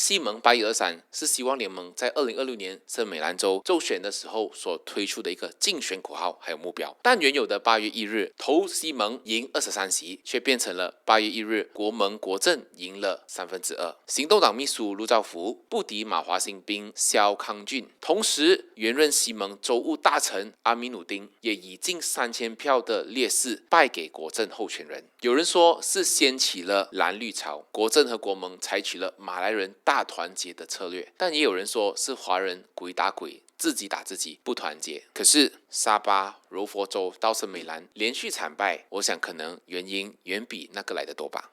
西盟8.13是希望联盟在2026年圣美兰州州选的时候所推出的一个竞选口号还有目标。但原有的8月1日投西盟赢23席，却变成了8月1日国盟国阵赢了2/3。行动党秘书陆兆福不敌马华新兵肖康俊，同时原任西盟州务大臣阿米努丁也以近3000票的劣势败给国阵候选人。有人说是掀起了蓝绿潮，国阵和国盟采取了马来人大团结的策略，但也有人说是华人鬼打鬼，自己打自己，不团结。可是沙巴、柔佛州到圣美兰连续惨败，我想可能原因远比那个来得多吧。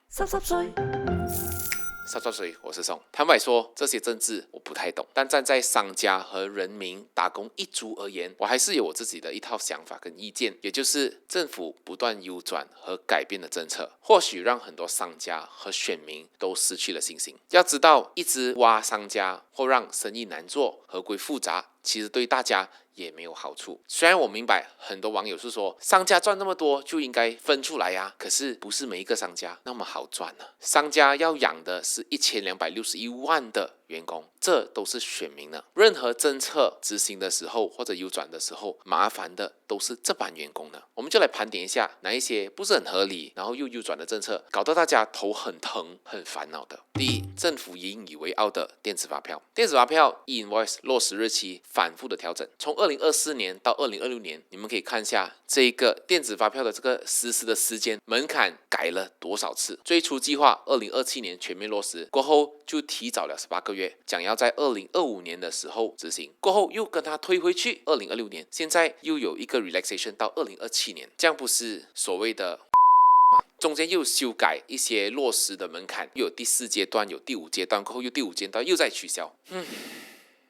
所以我是宋。坦白说，这些政治我不太懂，但站在商家和人民打工一族而言，我还是有我自己的一套想法跟意见，也就是政府不断扭转和改变的政策，或许让很多商家和选民都失去了信心。要知道，一直挖商家或让生意难做、合规复杂，其实对大家也没有好处。虽然我明白很多网友是说商家赚那么多就应该分出来呀，可是不是每一个商家那么好赚呢。商家要养的是1261万的员工，这都是选民呢。任何政策执行的时候或者扭转的时候，麻烦的都是这班员工呢。我们就来盘点一下哪一些不是很合理，然后又扭转的政策，搞得大家头很疼、很烦恼的。第一，政府引以为傲的电子发票。电子发票 e-invoice 落实日期反复的调整，从2024年到2026年，你们可以看一下这个电子发票的这个实施的时间门槛改了多少次。最初计划2027年全面落实，过后就提早了18个月，讲要在2025年的时候执行，过后又跟它推回去2026年，现在又有一个 relaxation 到2027年，这样不是所谓的中间又修改一些落实的门槛，又有第4阶段，有第5阶段，过后又第5阶段又再取消。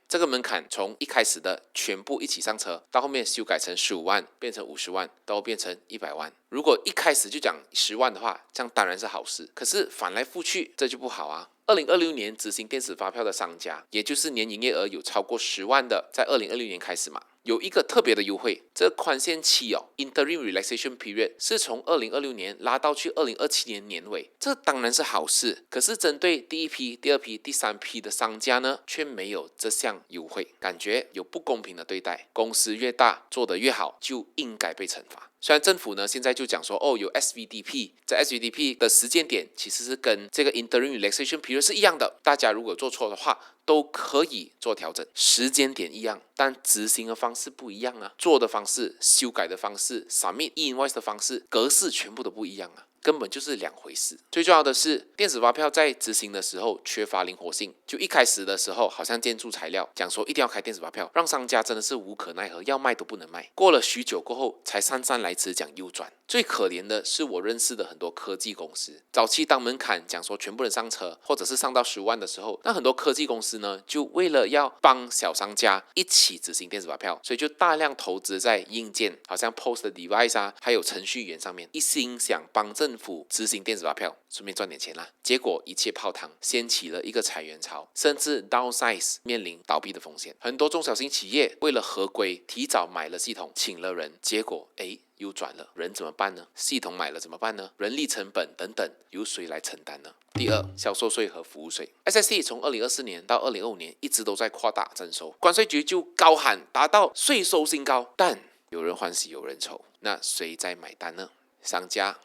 这个门槛从一开始的全部一起上车，到后面修改成15万，变成50万，到变成100万。如果一开始就讲10万的话，这样当然是好事。可是反来覆去，这就不好啊。2026年执行电子发票的商家，也就是年营业额有超过10万的，在2026年开始嘛，有一个特别的优惠，这宽限期interim relaxation period 是从2026年拉到去2027年年尾，这当然是好事。可是针对第一批、第2批、第3批的商家呢，却没有这项优惠，感觉有不公平的对待。公司越大，做得越好，就应该被惩罚。虽然政府呢现在就讲说有 SVDP， 在 SVDP 的时间点其实是跟这个 interim relaxation period 是一样的，大家如果做错的话都可以做调整，时间点一样，但执行的方式不一样啊，做的方式、修改的方式、submit e-invoice 的方式、格式全部都不一样啊，根本就是两回事。最重要的是，电子发票在执行的时候缺乏灵活性，就一开始的时候好像建筑材料讲说一定要开电子发票，让商家真的是无可奈何，要卖都不能卖。过了许久过后，才姗姗来迟讲右转。最可怜的是我认识的很多科技公司，早期当门槛讲说全部人上车，或者是上到10万的时候，那很多科技公司呢，就为了要帮小商家一起执行电子发票，所以就大量投资在硬件，好像 POS 的 device 啊，还有程序员上面，一心想帮政府执行电子发票，顺便赚点钱啦。结果一切泡汤，掀起了一个裁员潮，甚至 downsize 面临倒闭的风险。很多中小型企业为了合规，提早买了系统，请了人，结果又转了，人怎么办呢？系统买了怎么办呢？人力成本等等，由谁来承担呢？第二，销售税和服务税。SST 从2024年到2025年一直都在扩大征收，关税局就高喊达到税收新高，但有人欢喜有人愁，那谁在买单呢？商家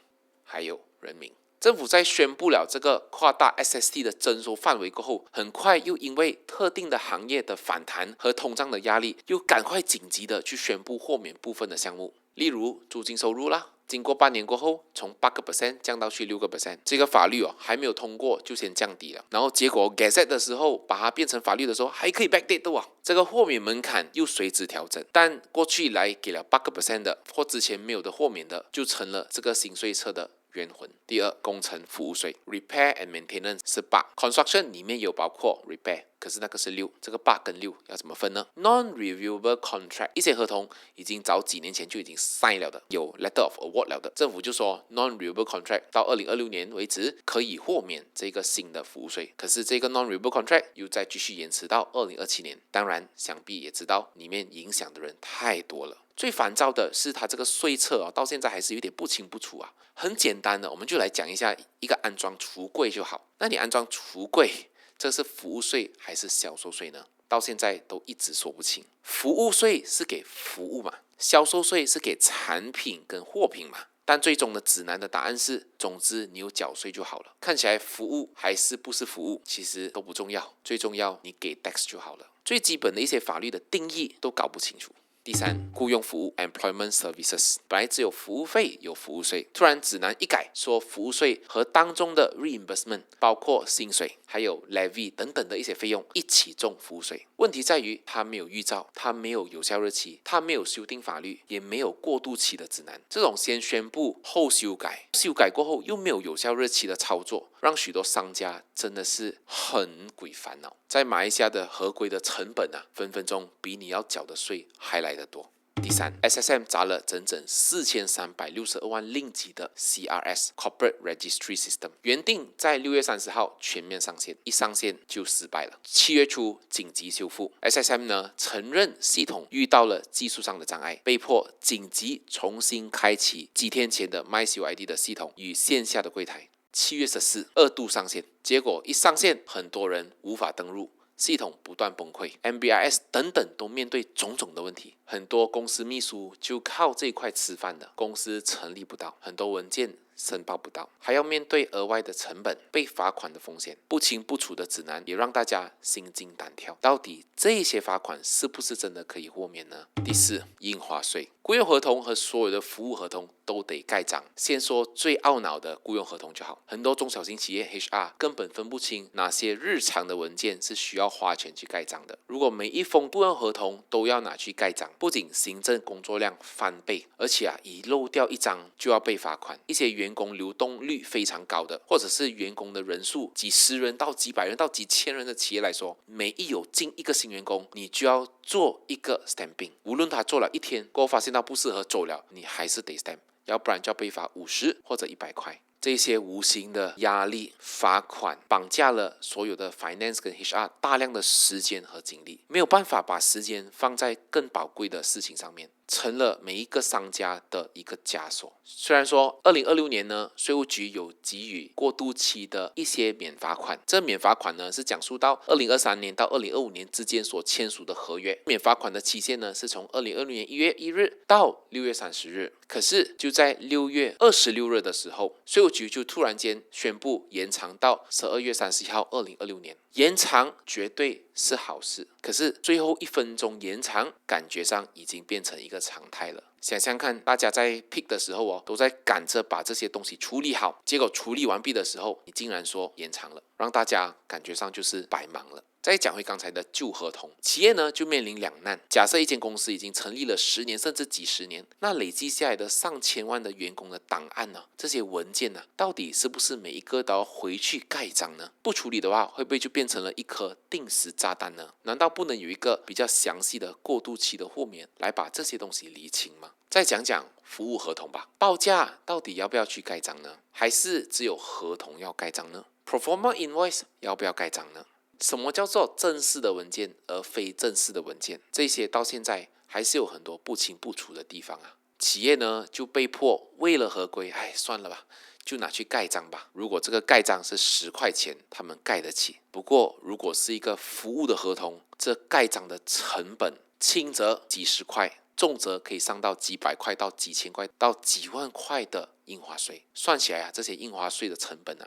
还有人民。政府在宣布了这个扩大 SST 的征收范围过后，很快又因为特定的行业的反弹和通胀的压力，又赶快紧急的去宣布豁免部分的项目，例如租金收入啦。经过半年过后，从8% 降到去6%，这个法律还没有通过就先降低了，然后结果 Gazette 的时候把它变成法律的时候还可以 backdate 的这个豁免门槛又随之调整，但过去以来给了8% 的或之前没有的豁免的，就成了这个新税车的冤魂。第二，工程服务税 Repair and Maintenance 是8， Construction 里面有包括 Repair， 可是那个是6，这个8跟6要怎么分呢？ Non-reviewable contract 一些合同已经早几年前就已经 sign 了的，有 Letter of Award 了的，政府就说 Non-reviewable contract 到2026年为止可以豁免这个新的服务税，可是这个 Non-reviewable contract 又再继续延迟到2027年，当然想必也知道里面影响的人太多了。最烦躁的是它这个税册到现在还是有点不清不楚很简单的，我们就来讲一下一个安装橱柜就好。那你安装橱柜这是服务税还是销售税呢？到现在都一直说不清。服务税是给服务嘛，销售税是给产品跟货品嘛。但最终的指南的答案是，总之你有缴税就好了。看起来服务还是不是服务，其实都不重要，最重要你给 tax 就好了。最基本的一些法律的定义都搞不清楚。第三，雇佣服务 employment services 本来只有服务费有服务税，突然指南一改，说服务税和当中的 reimbursement 包括薪水还有 levy 等等的一些费用一起中服务税。问题在于它没有预兆，它没有有效日期，它没有修订法律，也没有过渡期的指南。这种先宣布后修改，修改过后又没有有效日期的操作，让许多商家真的是很鬼烦恼。在马来西亚的合规的成本分分钟比你要缴的税还来得多。第三 ，SSM 砸了整整4362万令吉的 CRS Corporate Registry System， 原定在6月30号全面上线，一上线就失败了。7月初紧急修复 ，SSM 呢承认系统遇到了技术上的障碍，被迫紧急重新开启几天前的 MyCOID 的系统与线下的柜台。7月14二度上线，结果一上线，很多人无法登入。系统不断崩溃 ，MBIS 等等都面对种种的问题，很多公司秘书就靠这一块吃饭的，公司成立不到，很多文件申报不到，还要面对额外的成本、被罚款的风险，不清不楚的指南也让大家心惊胆跳。到底这些罚款是不是真的可以豁免呢？第四，印花税，雇佣合同和所有的服务合同都得盖章。先说最懊恼的雇佣合同就好，很多中小型企业 HR 根本分不清哪些日常的文件是需要花钱去盖章的。如果每一封雇佣合同都要拿去盖章，不仅行政工作量翻倍，而且一漏掉一张就要被罚款。一些员工流动率非常高的，或者是员工的人数几十人到几百人到几千人的企业来说，每一有进一个新员工，你就要做一个 stamping， 无论他做了一天过后发现到不适合走了，你还是得 stamp， 要不然就要被罚50或者100块。这些无形的压力、罚款绑架了所有的 finance 跟 HR 大量的时间和精力，没有办法把时间放在更宝贵的事情上面，成了每一个商家的一个枷锁。虽然说2026年呢，税务局有给予过渡期的一些免罚款，这免罚款呢是讲述到2023年到2025年之间所签署的合约，免罚款的期限呢是从2026年1月1日到6月30日。可是就在6月26日的时候，税务局就突然间宣布延长到12月31号2026年。延长绝对是好事，可是最后1分钟延长，感觉上已经变成一个常态了。想想看，大家在 peak 的时候都在赶着把这些东西处理好，结果处理完毕的时候，你竟然说延长了，让大家感觉上就是白忙了。再讲回刚才的旧合同，企业呢就面临两难。假设一间公司已经成立了10年甚至几十年，那累积下来的上千万的员工的档案这些文件到底是不是每一个都要回去盖章呢？不处理的话，会不会就变成了一颗定时炸弹呢？难道不能有一个比较详细的过渡期的豁免，来把这些东西厘清吗？再讲讲服务合同吧，报价到底要不要去盖章呢？还是只有合同要盖章呢？ Proforma invoice 要不要盖章呢？什么叫做正式的文件而非正式的文件？这些到现在还是有很多不清不楚的地方企业呢就被迫为了合规，算了吧，就拿去盖章吧。如果这个盖章是10块钱，他们盖得起。不过如果是一个服务的合同，这盖章的成本轻则几十块，重则可以上到几百块到几千块到几万块的印花税。算起来这些印花税的成本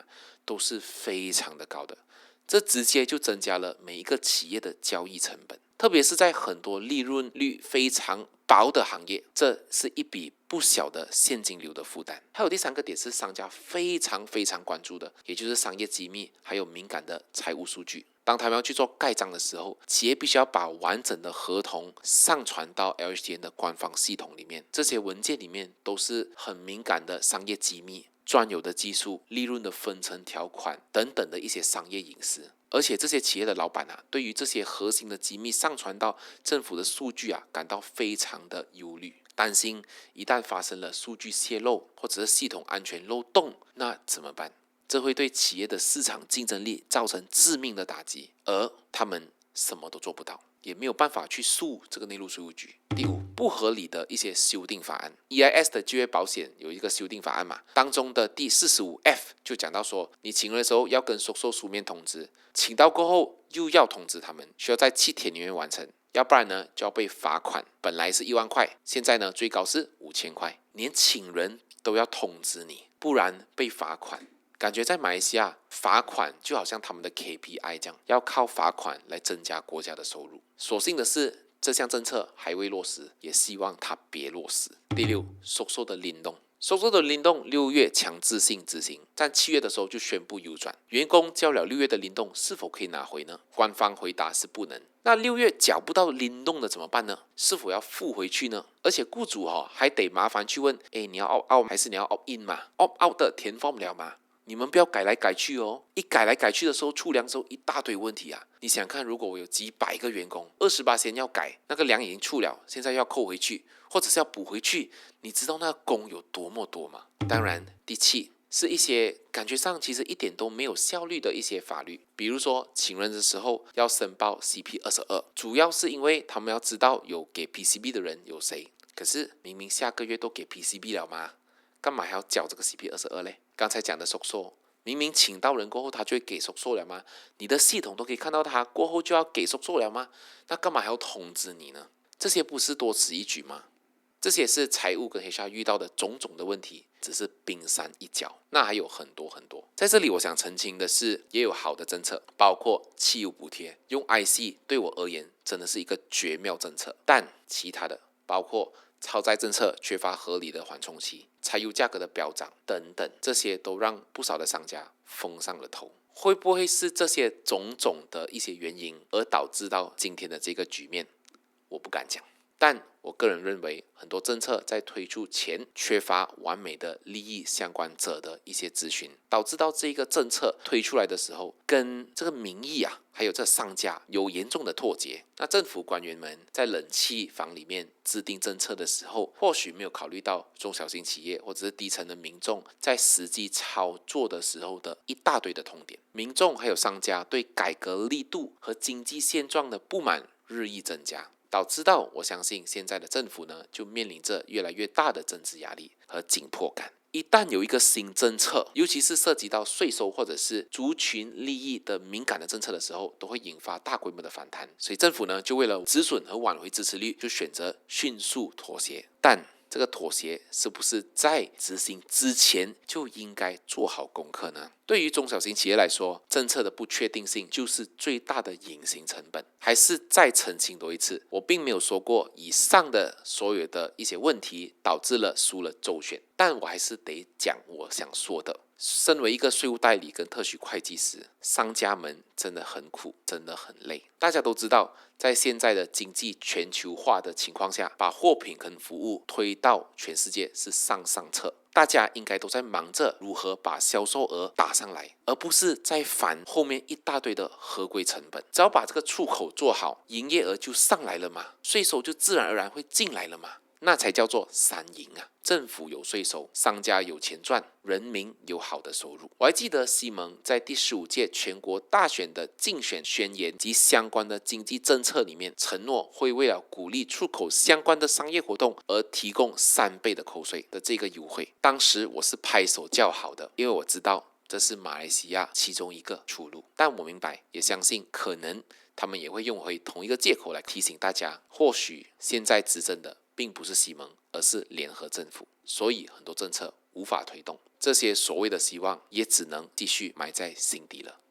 都是非常的高的。这直接就增加了每一个企业的交易成本，特别是在很多利润率非常薄的行业，这是一笔不小的现金流的负担。还有第3个点是商家非常非常关注的，也就是商业机密还有敏感的财务数据。当他们要去做盖章的时候，企业必须要把完整的合同上传到 LHDN 的官方系统里面，这些文件里面都是很敏感的商业机密、专有的技术、利润的分成条款等等的一些商业隐私。而且这些企业的老板对于这些核心的机密上传到政府的数据感到非常的忧虑，担心一旦发生了数据泄露或者是系统安全漏洞，那怎么办？这会对企业的市场竞争力造成致命的打击，而他们什么都做不到，也没有办法去诉这个内陆税务局。第5，不合理的一些修订法案。EIS 的就业保险有一个修订法案嘛，当中的第 45F 就讲到说，你请人的时候要跟叔叔书面通知，请到过后又要通知他们，需要在7天里面完成，要不然呢就要被罚款。本来是1万块，现在呢最高是5000块，连请人都要通知你，不然被罚款。感觉在马来西亚罚款就好像他们的 KPI 这样，要靠罚款来增加国家的收入。所幸的是，这项政策还未落实，也希望它别落实。第6，叔叔的联动。叔叔的联动6月强制性执行，但7月的时候就宣布优转。员工交了6月的联动，是否可以拿回呢？官方回答是不能。那6月缴不到联动的怎么办呢？是否要付回去呢？而且雇主还得麻烦去问，你要 opt out 还是你要 opt in 嘛 ？opt out 的填 form 了吗？你们不要改来改去哦，一改来改去的时候，出粮的时候一大堆问题啊！你想看，如果我有几百个员工，28%要改，那个粮已经出了，现在要扣回去，或者是要补回去，你知道那个工有多么多吗？当然，第7是一些感觉上其实一点都没有效率的一些法律，比如说请人的时候要申报 CP22，主要是因为他们要知道有给 PCB 的人有谁，可是明明下个月都给 PCB 了吗？干嘛还要缴这个 CP22 呢？刚才讲的叔叔，明明请到人过后他就会给叔叔了吗？你的系统都可以看到他过后就要给叔叔了吗？那干嘛还要通知你呢？这些不是多此一举吗？这些是财务跟 HR 遇到的种种的问题，只是冰山一角，那还有很多很多。在这里我想澄清的是，也有好的政策，包括汽油补贴，用 IC 对我而言真的是一个绝妙政策，但其他的包括超载政策缺乏合理的缓冲期，柴油价格的飙涨等等，这些都让不少的商家封上了头。会不会是这些种种的一些原因而导致到今天的这个局面？我不敢讲，但我个人认为，很多政策在推出前缺乏完美的利益相关者的一些咨询，导致到这个政策推出来的时候，跟这个民意还有这商家有严重的脱节。那政府官员们在冷气房里面制定政策的时候，或许没有考虑到中小型企业或者是低层的民众在实际操作的时候的一大堆的痛点。民众还有商家对改革力度和经济现状的不满日益增加，导致到我相信现在的政府呢，就面临着越来越大的政治压力和紧迫感。一旦有一个新政策，尤其是涉及到税收或者是族群利益的敏感的政策的时候，都会引发大规模的反弹。所以政府呢，就为了止损和挽回支持率，就选择迅速妥协。但这个妥协是不是在执行之前就应该做好功课呢？对于中小型企业来说，政策的不确定性就是最大的隐形成本。还是再澄清多一次，我并没有说过以上的所有的一些问题导致了输了周选，但我还是得讲我想说的。身为一个税务代理跟特许会计师，商家们真的很苦，真的很累。大家都知道，在现在的经济全球化的情况下，把货品跟服务推到全世界是上策。大家应该都在忙着如何把销售额打上来，而不是在烦后面一大堆的合规成本。只要把这个出口做好，营业额就上来了嘛，税收就自然而然会进来了嘛。那才叫做三赢啊！政府有税收，商家有钱赚，人民有好的收入。我还记得西蒙在第15届全国大选的竞选宣言及相关的经济政策里面，承诺会为了鼓励出口相关的商业活动而提供3倍的扣税的这个优惠。当时我是拍手叫好的，因为我知道这是马来西亚其中一个出路。但我明白，也相信可能他们也会用回同一个借口来提醒大家，或许现在执政的并不是西蒙，而是联合政府，所以很多政策无法推动，这些所谓的希望也只能继续埋在心底了。